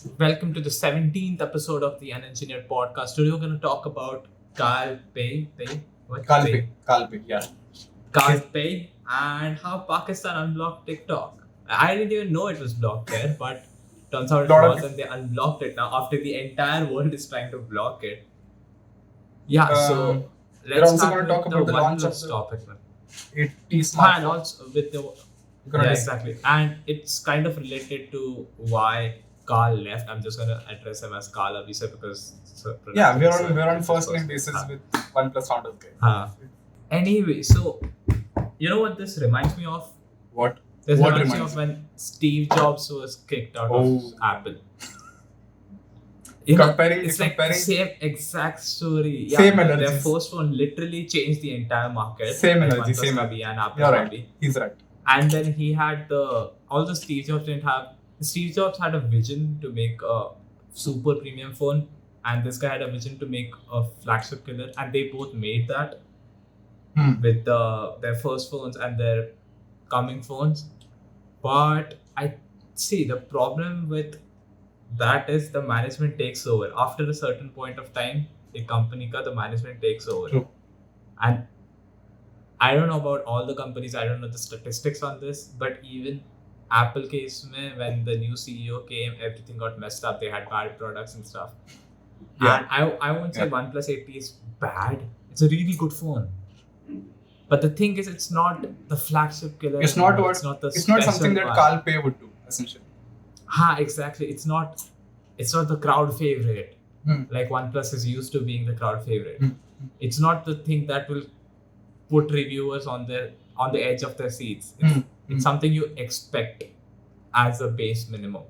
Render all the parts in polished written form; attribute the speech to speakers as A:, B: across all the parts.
A: Welcome to the 17th episode of the Unengineered Podcast. Today we're going to talk about
B: Kalpe, yeah.
A: Carl and how Pakistan unblocked TikTok. I didn't even know it was blocked there, but turns out it was, and they unblocked it now after the entire world is trying to block it. Yeah, so let's
B: also
A: start
B: gonna
A: with
B: talk about the launch of
A: OnePlus
B: the
A: topic.
B: 80 smartphone.
A: And also with the
B: Gonna
A: exactly, and it's kind of related to why Carl left. I'm just gonna address him as Carl Avisa because
B: we're on first name basis with OnePlus founders guy.
A: Anyway, so you know what this reminds me of?
B: What?
A: This
B: What
A: reminds me
B: reminds
A: of when Steve Jobs was kicked out
B: Oh.
A: of Apple. You know,
B: Comparing-
A: it's like
B: comparing-
A: same exact story.
B: Same
A: Their
B: energies.
A: first phone literally changed the entire market.
B: Same
A: like
B: energy,
A: OnePlus
B: same
A: Navi and Apple
B: You're right.
A: Navi.
B: He's right.
A: And then he had although Steve Jobs didn't have, Steve Jobs had a vision to make a super premium phone, and this guy had a vision to make a flagship killer, and they both made that with their first phones and their coming phones. But I see the problem with that is the management takes over. After a certain point of time, the company the management takes over.
B: True.
A: And I don't know about all the companies, I don't know the statistics on this, but even Apple case mein, when the new CEO came, everything got messed up. They had bad products and stuff.
B: Yeah.
A: And I won't say OnePlus 80 is bad. It's a really good phone. But the thing is, it's not the flagship killer.
B: It's not
A: it's not the
B: It's not something that
A: one.
B: Kalpe would do, essentially.
A: Exactly. It's not the crowd favorite. Like OnePlus is used to being the crowd favorite. It's not the thing that will put reviewers on the edge of their seats. It's something you expect as a base minimum.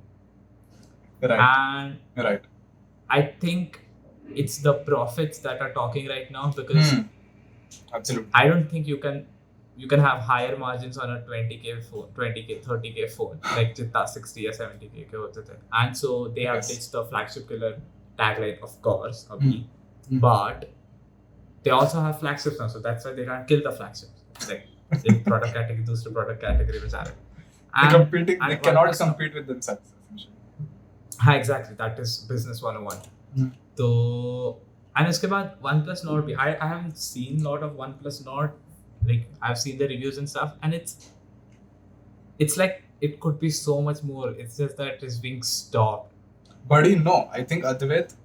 B: Right.
A: And
B: Right.
A: I think it's the profits that are talking right now, because
B: Absolutely.
A: I don't think you can have higher margins on a 20k phone, 20k, 30k phone, like jitna 60 or 70k ke hote the. And so they have ditched the flagship killer tagline, of course, but they also have flagships now, so that's why they can't kill the flagships. It's like एक product category दूसरे product category में जा रहे हैं.
B: They cannot compete with themselves, essentially.
A: Exactly, that is business 101. So, and उसके बाद OnePlus Nord भी, I haven't seen a lot of OnePlus Nord. Like I've seen the reviews and stuff, and it's like it could be so much more. It's just that it's being stopped.
B: Buddy, no. I think Advait,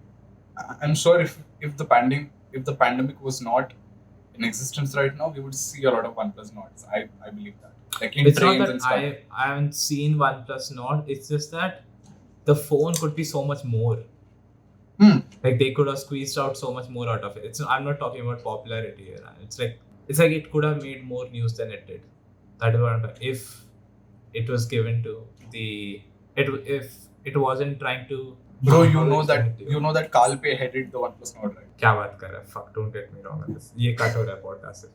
B: I'm sure if the pandemic was not in existence right now, we would see a lot of OnePlus Nords. I believe that. Like in
A: It's not
B: trains
A: that
B: and stuff.
A: I haven't seen OnePlus Nord. It's just that the phone could be so much more. Like they could have squeezed out so much more out of it. I'm not talking about popularity here. It's like it could have made more news than it did. That is what I'm talking. If it was given to if it wasn't trying to.
B: Bro, you know that Kalpe headed the OnePlus Nord, right?
A: क्या बात कर रहा है? Fuck, don't get me wrong on this. ये cut हो रहा है podcast से.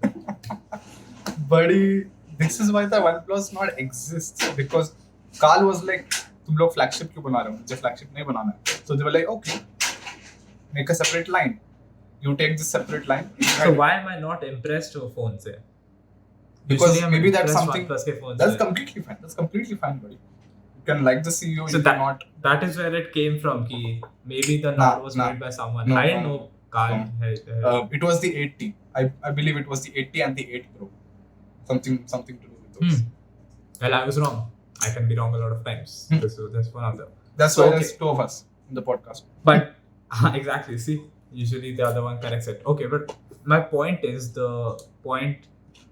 B: Buddy, this is why the OnePlus Nord exists, because Carl was like, तुम लोग flagship क्यों बना रहे हो? मुझे flagship नहीं बनाना है. So they were like, okay, make a separate line. You take this separate line.
A: So why am I not impressed with phones here?
B: Because
A: Usually I'm
B: maybe that's
A: impressed
B: something.
A: OnePlus के phones
B: That's
A: से.
B: completely fine. That's completely fine, buddy. You can like the CEO.
A: So
B: you cannot.
A: that is where it came from. Ki maybe the
B: Nah,
A: Nord was
B: nah.
A: made by someone.
B: No,
A: I didn't
B: no,
A: know Carl.
B: It was the 80. I believe it was the 80 and the 8 Pro. Something to do with those.
A: Well, I was wrong. I can be wrong a lot of times. This is one of them.
B: That's
A: So,
B: why
A: okay.
B: there's two of us in the podcast.
A: But exactly. See, usually the other one corrects it. Okay, but my point is the point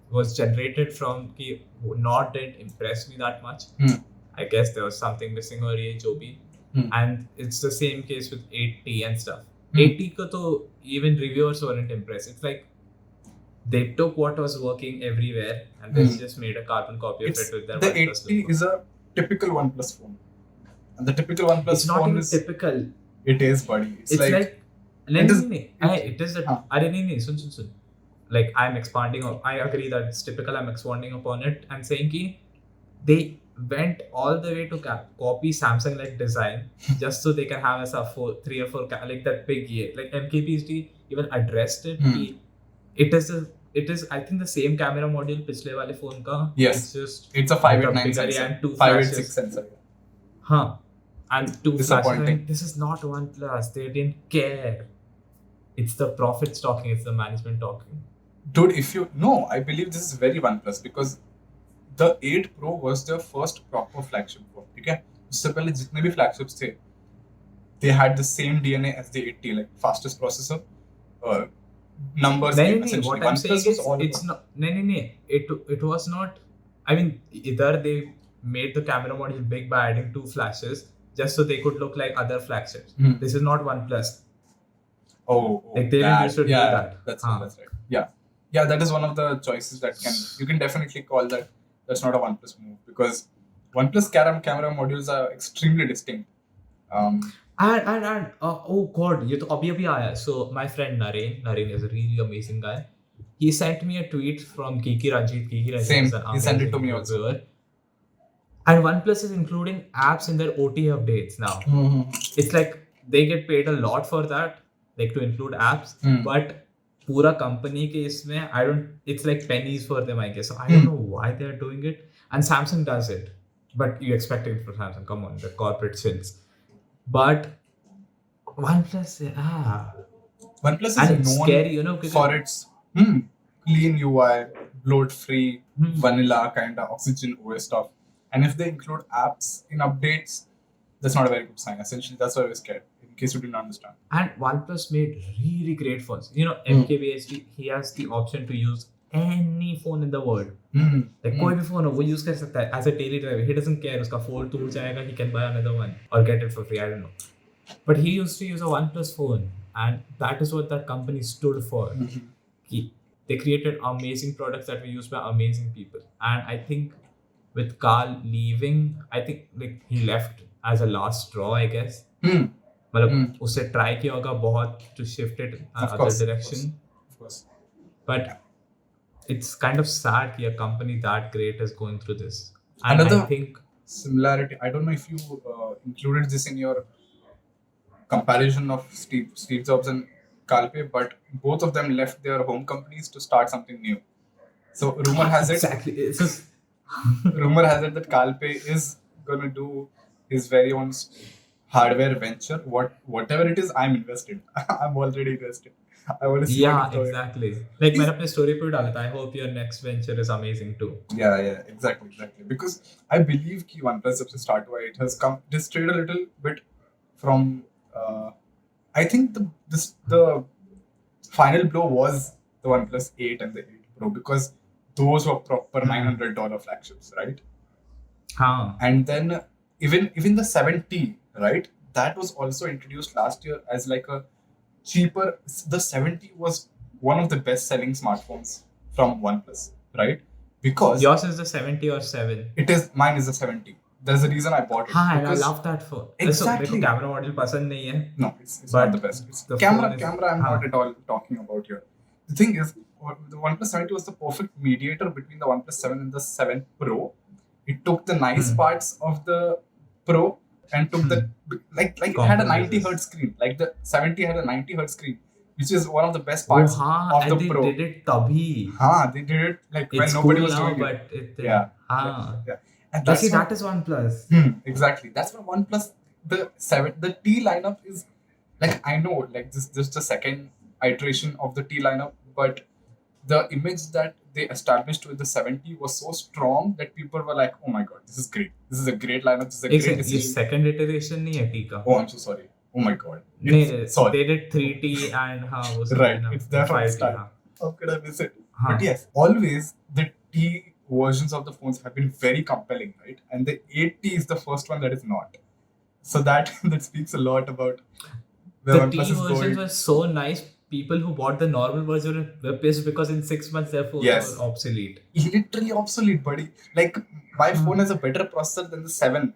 A: was generated from ki Nord didn't impress me that much. I guess there was something missing or ye jo bhi. And it's the same case with 80 and stuff. 80 ko to even reviewers weren't impressed. It's like they took what was working everywhere and they just made a carbon copy of it with their
B: The
A: OnePlus
B: 80
A: logo.
B: is a typical OnePlus phone. And the typical OnePlus
A: It's not
B: phone
A: even
B: is...
A: typical.
B: It is, buddy. It's like
A: it is soon. Like I'm expanding on, I agree that it's typical. I'm expanding upon it and saying ki they went all the way to copy Samsung like design just so they can have as a 3 or 4 like that big like MKBHD even addressed it. It is I think the same camera module पिछले वाले phone का.
B: Yes.
A: It's just
B: it's a 589
A: bigger
B: sensor.
A: and 2
B: 586
A: flashes.
B: sensor.
A: हाँ. And two flashes.
B: Disappointing.
A: This is not OnePlus. They didn't care. It's the profits talking. It's the management talking.
B: Dude, I believe this is very OnePlus because the 8 Pro was their first proper flagship phone. Okay, उससे पहले जितने भी flagships थे, they had the same DNA as the 8T, like fastest processor, numbers game essentially.
A: What I'm saying
B: OnePlus was
A: is,
B: all
A: it's
B: about.
A: not. It was not. I mean, either they made the camera module big by adding 2 flashes just so they could look like other flagships. This is not OnePlus.
B: Oh,
A: Like they didn't used to do that.
B: That's right. Yeah, that is one of the choices that you can definitely call that. That's not a OnePlus move because OnePlus camera modules are extremely distinct.
A: And oh god, ये तो अभी आया. So my friend Naren is a really amazing guy. He sent me a tweet from Kiki Ranjit.
B: Same.
A: Is an
B: He sent it to
A: amazing
B: me also.
A: reviewer. And OnePlus is including apps in their OT updates now. It's like they get paid a lot for that, like to include apps. But पूरा company के इसमें it's like pennies for them, I guess. So I don't know why they're doing it. And Samsung does it. But you expect it for Samsung. Come on, the corporate chills. But OnePlus,
B: OnePlus
A: and
B: is
A: it's
B: known
A: scary,
B: for its clean UI, bloat-free, vanilla kind of Oxygen OS stuff. And if they include apps in updates, that's not a very good sign. Essentially, that's why we're scared, in case you didn't understand.
A: And OnePlus made really great phones. MKBHD, he has the option to use any phone in the world. Like कोई भी phone हो, वो use कर सकता है as a daily driver. He doesn't care. उसका phone टूट जाएगा, he can buy another one or get it for free. I don't know. But he used to use a OnePlus phone, and that is what that company stood for. They created amazing products that were used by amazing people. And I think with Carl leaving, I think like he left as a last straw, I guess. मतलब उससे try किया होगा बहुत to shift it other direction.
B: Of course.
A: But it's kind of sad that a company that great is going through this. And
B: Another
A: I think
B: similarity, I don't know if you included this in your comparison of Steve Jobs and Kalpe, but both of them left their home companies to start something new. So rumor has it that Kalpe is going to do his very own hardware venture. Whatever it is, I'm invested. I'm already invested. I want to see.
A: Yeah, exactly. Like मैंने अपने story पे डाला था. I hope your next venture is amazing too.
B: Yeah, exactly. Because I believe कि OnePlus जब से start हुआ, it has come strayed a little bit from. I think the final blow was the OnePlus 8 and the 8 Pro because those were proper $900 flagships, right? And then even the 7T, right? That was also introduced last year as like a cheaper. The 7T was one of the best-selling smartphones from OnePlus, right? Because
A: yours is the 70 or 7.
B: It is. Mine is the 70. There's a reason I bought it.
A: And I love that phone.
B: Exactly.
A: मेरे को camera model पसंद नहीं है.
B: No, it's not the best.
A: The
B: camera I'm not at all talking about here. The thing is, the OnePlus 70 was the perfect mediator between the OnePlus 7 and the 7 Pro. It took the nice parts of the Pro and took the like it had a 90 hertz screen. Like the 70 had a 90 hertz screen, which is one of the best parts of the Pro.
A: They did it तभी.
B: They did it like
A: it's
B: when nobody was
A: cool now,
B: doing
A: but
B: it. Yeah. And
A: that is OnePlus.
B: Exactly. That's why OnePlus the T lineup is like, I know like this just the second iteration of the T lineup, but the image that they established with the 70 was so strong that people were like, oh my god, this is great. This is a great lineup. This is a great decision.
A: Second iteration नहीं है T का.
B: Oh, I'm so sorry. Oh my god.
A: Sorry. They did 3T and
B: right. It's there from the start. How could I miss it? But yes, always the T versions of the phones have been very compelling, right? And the 8T is the first one that is not. So that speaks a lot about where OnePlus is going. The T versions
A: were so nice. People who bought the normal version were pissed because in 6 months their phones were obsolete.
B: Literally obsolete, buddy. Like my phone has a better processor than the 7.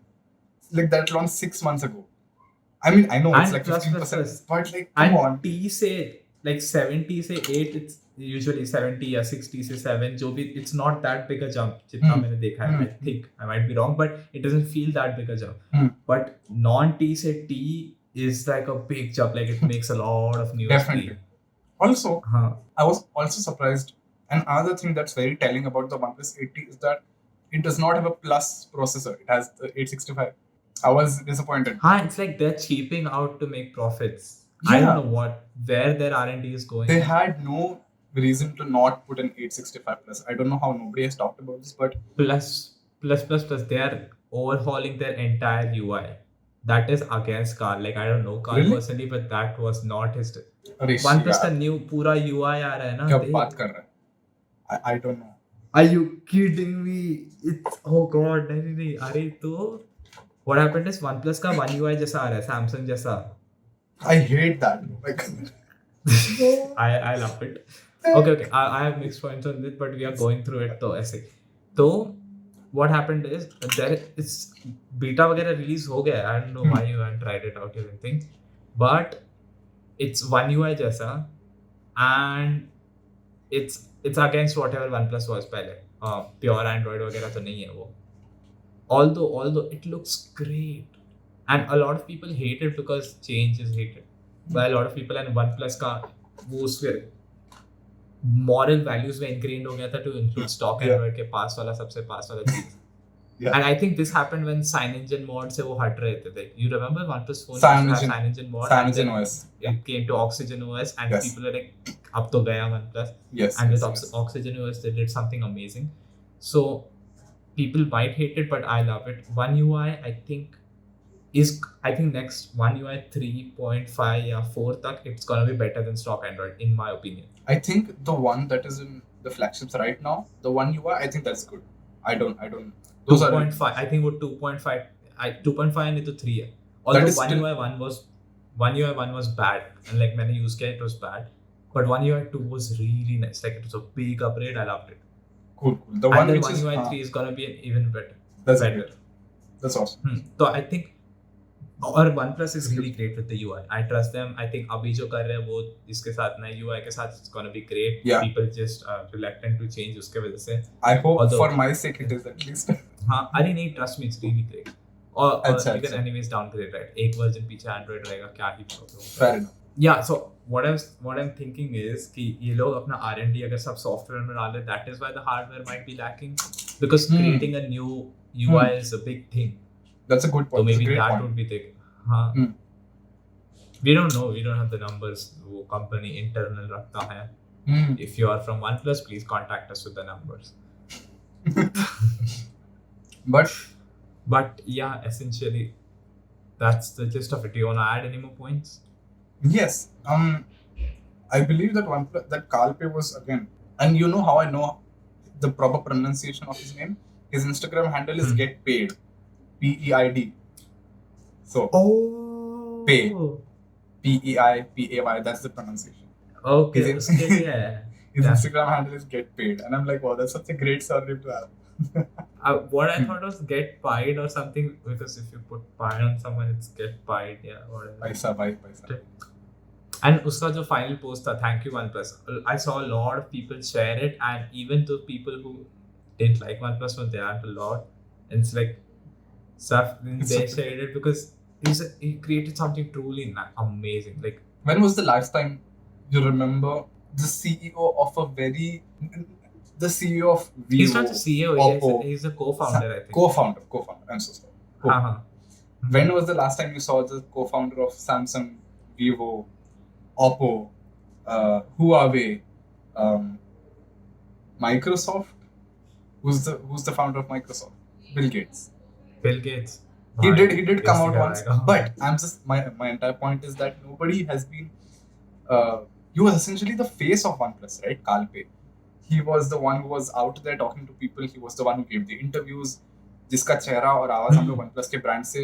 B: Like that launched 6 months ago. I mean, I know it's like 15%, but like come on.
A: T say like 70 say 8, it's usually 70 or 60 say 7. जो भी, it's not that big a jump. जितना मैंने देखा है, I think I might be wrong, but it doesn't feel that big a jump. But non-T say T is like a big jump. Like it makes a lot of news.
B: Definitely. Also, I was also surprised. And another thing that's very telling about the OnePlus 8T is that it does not have a Plus processor. It has the 865. I was disappointed.
A: It's like they're cheaping out to make profits. I
B: Yeah.
A: don't know where their R&D is going.
B: They had no reason to not put an 865 plus. I don't know how nobody has talked about this, but
A: Plus, they are overhauling their entire UI. That is against Carl. Like, I don't know Carl
B: Really?
A: personally, but that was not his.
B: Rishi,
A: OnePlus का
B: यार,
A: new पूरा UI आ रहा है ना.
B: क्या
A: they-
B: बात कर रहा है? I don't know.
A: Are you kidding me? It's oh god, नहीं. अरे तो what happened is OnePlus का One UI जैसा आ रहा है, Samsung जैसा.
B: I hate that. Like,
A: I love it. Okay. I have mixed points on this, but we are going through it तो ऐसे. तो what happened is there is beta वगैरह release हो गया. I don't know why you haven't tried it out or anything, but it's One UI जैसा, and it's against whatever OnePlus was पहले. Pure Android वगैरह तो नहीं है वो. Although it looks great, and a lot of people hate it because change is hated by a lot of people, and OnePlus का वो उसके moral values में ingrained हो गया था to include stock
B: Yeah.
A: Android के पास वाला सबसे पास वाला चीज.
B: Yeah.
A: And I think this happened when CyanogenMod mod से वो हट रहे थे. You remember OnePlus phone
B: CyanogenMod
A: mod?
B: Cyanogen OS.
A: It came to Oxygen OS, and
B: Yes.
A: people were like, अब तो गया OnePlus.
B: Yes.
A: And with
B: yes.
A: Oxygen OS, they did something amazing. So people might hate it, but I love it. One UI, I think next One UI 3.5 or 4 tak, it's gonna be better than stock Android, in my opinion.
B: I think the one that is in the flagships right now, the One UI, I think that's good. I don't. Those are
A: 2.5. I think वो 2.5. 2.5 नहीं तो 3 है. Although
B: is still-
A: One UI 1 was bad, and like मैंने use किया, it was bad. But One UI 2 was really nice. Like, it was a big upgrade. I loved it.
B: cool. The
A: And
B: one
A: then
B: which
A: One
B: is
A: UI 3 is gonna be even better.
B: that's
A: better.
B: great. That's awesome.
A: So I think, और OnePlus is really great with the UI. I trust them. I think अभी जो कर रहे हैं वो इसके साथ नए UI के साथ it's gonna be great.
B: Yeah.
A: People just reluctant to change उसके वजह से.
B: I hope
A: Although-
B: for my sake it is at least.
A: हाँ, अरे नहीं, trust me, it's really great. और
B: अच्छा,
A: you can
B: अच्छा.
A: anyways downgrade, right? एक version पीछे Android रहेगा, क्या ही problem.
B: Fair enough.
A: Yeah, so what I'm thinking is कि ये लोग अपना R&D अगर सब software में डाले, that is why the hardware might be lacking, because creating a new UI is a big thing.
B: That's a good point.
A: So maybe
B: That's a great
A: that
B: point.
A: would be the हाँ.
B: Hmm.
A: We don't know. We don't have the numbers. वो company internal रखता है.
B: Hmm.
A: If you are from OnePlus, please contact us with the numbers. But yeah, essentially, that's the gist of it. Do you want to add any more points?
B: Yes. I believe that that Kalpe was again, and you know how I know the proper pronunciation of his name. His Instagram handle is Get Paid, PEID. So Pay. PEIPAY. That's the pronunciation.
A: Okay.
B: Is it-
A: उसके लिए है.
B: His
A: Yeah.
B: Instagram handle is Get Paid, and I'm like, wow, that's such a great surname to have.
A: What I thought was get pied or something, because if you put pie on someone, it's get pied. Yeah, whatever.
B: Paisa, paisa.
A: And उसका जो final post था, thank you OnePlus. I saw a lot of people share it, and even the people who didn't like OnePlus, but there aren't a lot. And it's like stuff they shared it because he created something truly amazing. Like,
B: When was the last time you remember the CEO of the CEO of Vivo?
A: he's not the CEO,
B: Oppo.
A: he's a co-founder, I think.
B: Co-founder. I'm so sorry.
A: Uh-huh.
B: When was the last time you saw the co-founder of Samsung, Vivo, Oppo, Huawei, Microsoft? Who's the founder of Microsoft? Bill Gates.
A: Bill Gates.
B: He did come out
A: Yes,
B: once,
A: yeah.
B: but I'm just my entire point is that nobody has been. He was essentially the face of OnePlus, right? Kalpe. He was the one who was out there talking to people. He was the one who gave the interviews. जिसका चेहरा और आवाज हम लोग OnePlus के brand से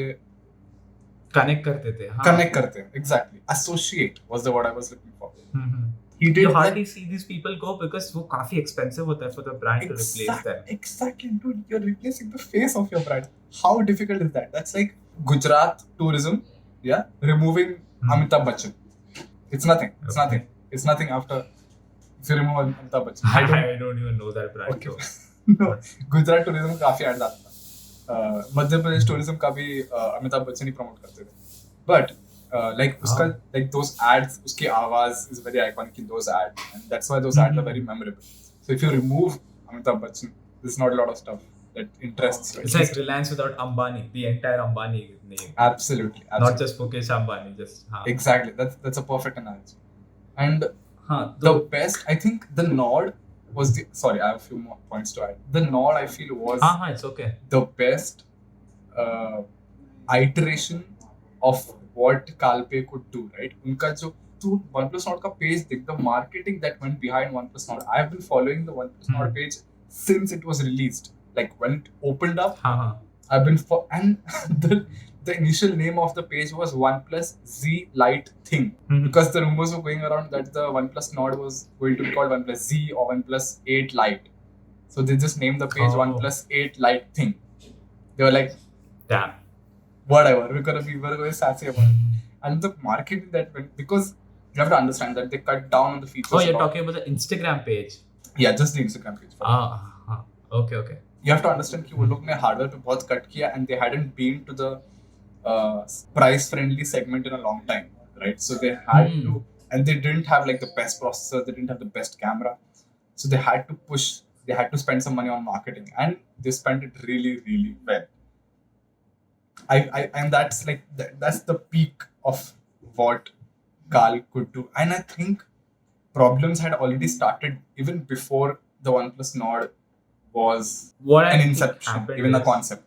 A: connect करते थे. हाँ.
B: connect करते हैं. Exactly. Associate was the word I was looking for.
A: Mm-hmm.
B: He did
A: You
B: that.
A: hardly see these people go because वो काफी expensive होता है for the brand to replace them.
B: Exactly, dude. You're replacing the face of your brand. How difficult is that? That's like Gujarat tourism, yeah, removing Amitabh Bachchan. It's nothing. It's
A: Okay.
B: nothing. It's nothing after if you remove Amitabh Bachchan.
A: I don't even know that brand.
B: Okay.
A: So.
B: No, Gujarat tourism काफी add आता था. Madhya Pradesh tourism का भी अमिताभ बच्चन ही promote करते थे. But like उसका like those ads, उसकी आवाज is very iconic in those ads, and that's why those ads are very memorable. So if you remove Amitabh Bachchan, there's not a lot of stuff that interests you.
A: It's like Reliance without Ambani, the entire Ambani name.
B: Absolutely.
A: Not just Mukesh Ambani, just.
B: Exactly. That's a perfect analogy. And the
A: though,
B: best, I think, the Nord was the. Sorry, I have a few more points to add. The Nord, I feel, was
A: it's okay.
B: the best iteration of what Kalpay could do, right? उनका जो तू OnePlus Nord का page देख, the marketing that went behind OnePlus Nord. I have been following the OnePlus Nord page since it was released. Like when it opened up, I've been and the initial name of the page was OnePlus Z Lite Thing, because the rumors were going around that the OnePlus Nord was going to be called OnePlus Z or OnePlus 8 Lite. So they just named the page OnePlus 8 Lite Thing. They were like,
A: damn,
B: whatever, we're going to be sassy about it. And the marketing that went, because you have to understand that they cut down on the features.
A: Oh, you're talking about the Instagram page?
B: Yeah, just the Instagram page.
A: Okay.
B: You have to understand कि वो लोग ने hardware पे बहुत cut किया, and they hadn't been to the price-friendly segment in a long time, right? So they had to, and they didn't have like the best processor, they didn't have the best camera, so they had to push, they had to spend some money on marketing, and they spent it really, really well. And that's like that's the peak of what Kal could do, and I think problems had already started even before the OnePlus Nord was an inception, even a concept.